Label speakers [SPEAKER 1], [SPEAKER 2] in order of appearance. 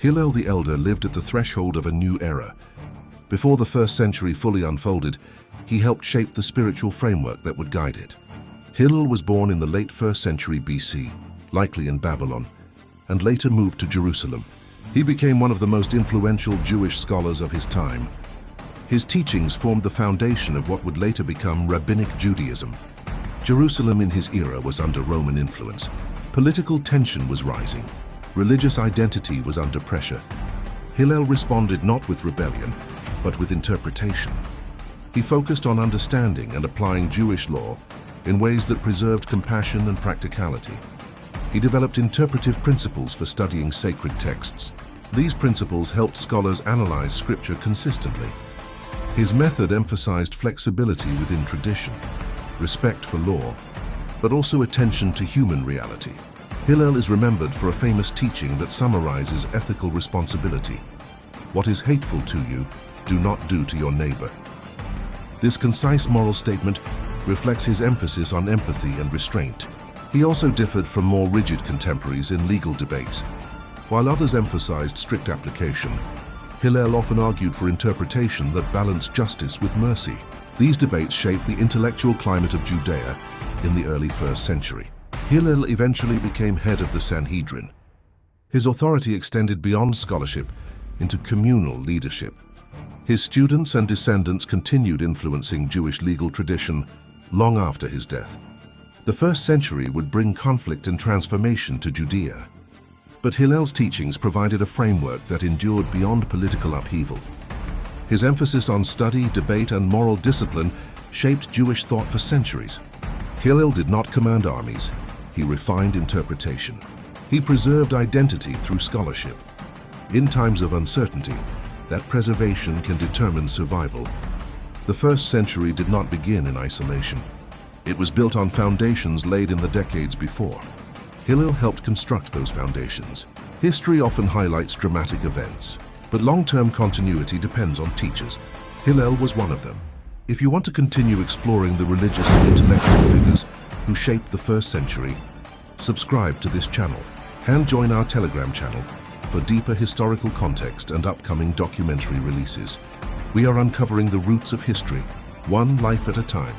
[SPEAKER 1] Hillel the Elder lived at the threshold of a new era. Before the first century fully unfolded, he helped shape the spiritual framework that would guide it. Hillel was born in the late 1st century BC, likely in Babylon, and later moved to Jerusalem. He became one of the most influential Jewish scholars of his time. His teachings formed the foundation of what would later become Rabbinic Judaism. Jerusalem in his era was under Roman influence. Political tension was rising. Religious identity was under pressure. Hillel responded not with rebellion, but with interpretation. He focused on understanding and applying Jewish law in ways that preserved compassion and practicality. He developed interpretive principles for studying sacred texts. These principles helped scholars analyze scripture consistently. His method emphasized flexibility within tradition, respect for law, but also attention to human reality. Hillel is remembered for a famous teaching that summarizes ethical responsibility. What is hateful to you, do not do to your neighbor. This concise moral statement reflects his emphasis on empathy and restraint. He also differed from more rigid contemporaries in legal debates. While others emphasized strict application, Hillel often argued for interpretation that balanced justice with mercy. These debates shaped the intellectual climate of Judea in the early 1st century. Hillel eventually became head of the Sanhedrin. His authority extended beyond scholarship into communal leadership. His students and descendants continued influencing Jewish legal tradition long after his death. The 1st century would bring conflict and transformation to Judea. But Hillel's teachings provided a framework that endured beyond political upheaval. His emphasis on study, debate, and moral discipline shaped Jewish thought for centuries. Hillel did not command armies. He refined interpretation. He preserved identity through scholarship. In times of uncertainty, that preservation can determine survival. The 1st century did not begin in isolation. It was built on foundations laid in the decades before. Hillel helped construct those foundations. History often highlights dramatic events, but long-term continuity depends on teachers. Hillel was one of them. If you want to continue exploring the religious and intellectual figures who shaped the 1st century, subscribe to this channel and join our Telegram channel for deeper historical context and upcoming documentary releases. We are uncovering the roots of history, one life at a time.